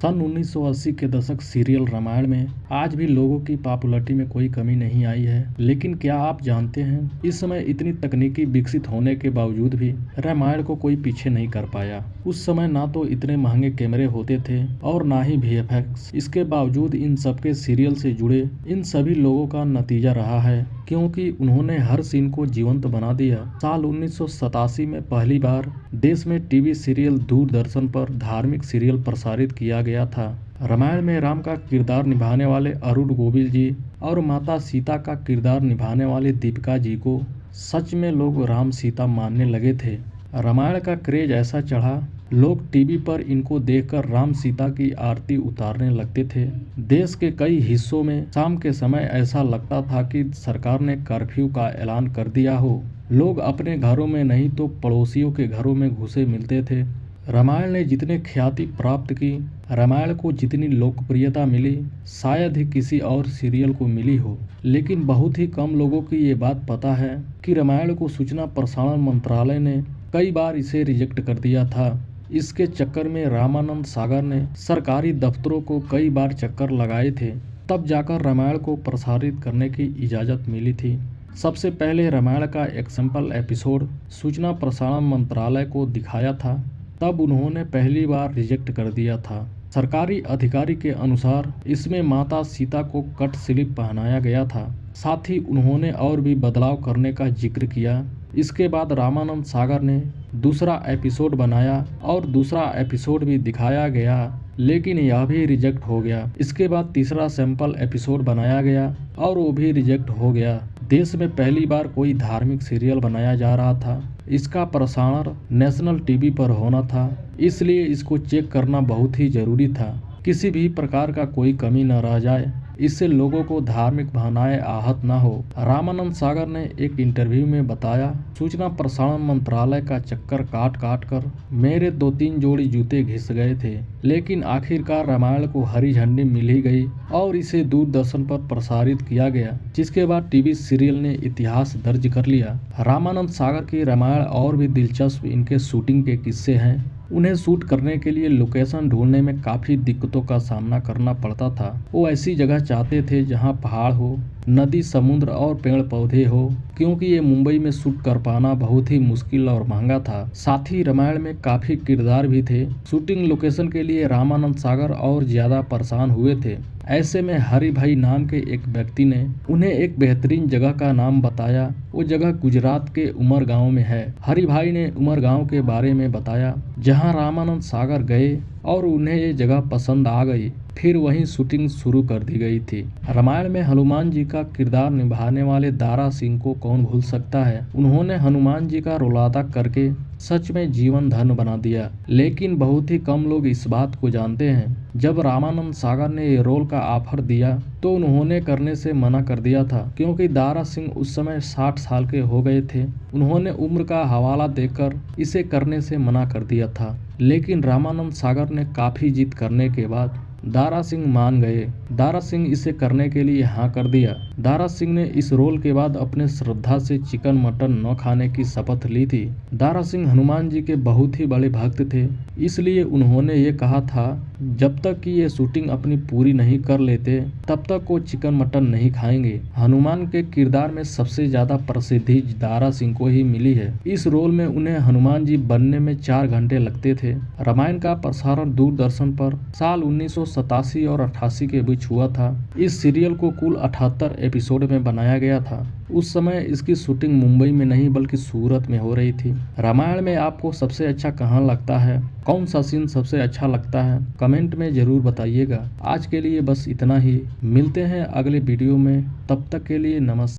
सन 1980 के दशक सीरियल रामायण में आज भी लोगों की पॉपुलैरिटी में कोई कमी नहीं आई है। लेकिन क्या आप जानते हैं, इस समय इतनी तकनीकी विकसित होने के बावजूद भी रामायण को कोई पीछे नहीं कर पाया। उस समय ना तो इतने महंगे कैमरे होते थे और ना ही VFX। इसके बावजूद इन सबके सीरियल से जुड़े इन सभी लोगों का नतीजा रहा है, क्योंकि उन्होंने हर सीन को जीवंत बना दिया। साल 1987 में पहली बार देश में टीवी सीरियल दूरदर्शन पर धार्मिक सीरियल प्रसारित किया गया था। रामायण में राम का किरदार निभाने वाले अरुण गोविल जी और माता सीता का किरदार निभाने वाले दीपिका जी को सच में लोग राम सीता मानने लगे थे। रामायण का क्रेज ऐसा चढ़ा, लोग टीवी पर इनको देखकर राम सीता की आरती उतारने लगते थे। देश के कई हिस्सों में शाम के समय ऐसा लगता था कि सरकार ने कर्फ्यू का ऐलान कर दिया हो। लोग अपने घरों में नहीं तो पड़ोसियों के घरों में घुसे मिलते थे। रामायण ने जितने ख्याति प्राप्त की, रामायण को जितनी लोकप्रियता मिली, शायद ही किसी और सीरियल को मिली हो। लेकिन बहुत ही कम लोगों की ये बात पता है कि रामायण को सूचना प्रसारण मंत्रालय ने कई बार इसे रिजेक्ट कर दिया था। इसके चक्कर में रामानंद सागर ने सरकारी दफ्तरों को कई बार चक्कर लगाए थे, तब जाकर रामायण को प्रसारित करने की इजाज़त मिली थी। सबसे पहले रामायण का एक सैंपल एपिसोड सूचना प्रसारण मंत्रालय को दिखाया था, तब उन्होंने पहली बार रिजेक्ट कर दिया था। सरकारी अधिकारी के अनुसार इसमें माता सीता को कट स्लीव पहनाया गया था। साथ ही उन्होंने और भी बदलाव करने का जिक्र किया। इसके बाद रामानंद सागर ने दूसरा एपिसोड बनाया और दूसरा एपिसोड भी दिखाया गया, लेकिन यह भी रिजेक्ट हो गया। इसके बाद तीसरा सैंपल एपिसोड बनाया गया और वो भी रिजेक्ट हो गया। देश में पहली बार कोई धार्मिक सीरियल बनाया जा रहा था। इसका प्रसारण नेशनल टीवी पर होना था, इसलिए इसको चेक करना बहुत ही जरूरी था। किसी भी प्रकार का कोई कमी न रह जाए, इससे लोगों को धार्मिक भावनाएं आहत न हो। रामानंद सागर ने एक इंटरव्यू में बताया, सूचना प्रसारण मंत्रालय का चक्कर काट काट कर मेरे 2-3 जोड़ी जूते घिस गए थे, लेकिन आखिरकार रामायण को हरी झंडी मिल ही गई और इसे दूरदर्शन पर प्रसारित किया गया, जिसके बाद टीवी सीरियल ने इतिहास दर्ज कर लिया। रामानंद सागर की रामायण और भी दिलचस्प इनके शूटिंग के किस्से हैं। उन्हें शूट करने के लिए लोकेशन ढूंढने में काफ़ी दिक्कतों का सामना करना पड़ता था। वो ऐसी जगह चाहते थे जहां पहाड़ हो, नदी, समुद्र और पेड़ पौधे हो, क्योंकि ये मुंबई में शूट कर पाना बहुत ही मुश्किल और महंगा था। साथ ही रामायण में काफ़ी किरदार भी थे। शूटिंग लोकेशन के लिए रामानंद सागर और ज़्यादा परेशान हुए थे। ऐसे में हरि भाई नाम के एक व्यक्ति ने उन्हें एक बेहतरीन जगह का नाम बताया। वो जगह गुजरात के उमरगांव में है। हरि भाई ने उमरगांव के बारे में बताया, जहां रामानंद सागर गए और उन्हें ये जगह पसंद आ गई। फिर वहीं शूटिंग शुरू कर दी गई थी। रामायण में हनुमान जी का किरदार निभाने वाले दारा सिंह को कौन भूल सकता है। उन्होंने हनुमान जी का रोल अदा करके सच में जीवन धन्य बना दिया। लेकिन बहुत ही कम लोग इस बात को जानते हैं, जब रामानंद सागर ने ये रोल का ऑफर दिया तो उन्होंने करने से मना कर दिया था, क्योंकि दारा सिंह उस समय 60 साल के हो गए थे। उन्होंने उम्र का हवाला देकर इसे करने से मना कर दिया था। लेकिन रामानंद सागर ने काफ़ी जिद करने के बाद दारा सिंह मान गए। दारा सिंह इसे करने के लिए हाँ कर दिया। दारा सिंह ने इस रोल के बाद अपने श्रद्धा से चिकन मटन न खाने की शपथ ली थी। दारा सिंह हनुमान जी के बहुत ही बड़े भक्त थे, इसलिए उन्होंने ये कहा था जब तक कि ये शूटिंग अपनी पूरी नहीं कर लेते तब तक वो चिकन मटन नहीं खाएंगे। हनुमान के किरदार में सबसे ज्यादा प्रसिद्धि दारा सिंह को ही मिली है। इस रोल में उन्हें हनुमान जी बनने में 4 घंटे लगते थे। रामायण का प्रसारण दूरदर्शन पर साल 1987 और 88 के बीच हुआ था। इस सीरियल को कुल 78 एपिसोड में बनाया गया था। उस समय इसकी शूटिंग मुंबई में नहीं बल्कि सूरत में हो रही थी। रामायण में आपको सबसे अच्छा कहाँ लगता है, कौन सा सीन सबसे अच्छा लगता है, कमेंट में जरूर बताइएगा। आज के लिए बस इतना ही। मिलते हैं अगले वीडियो में, तब तक के लिए नमस्कार।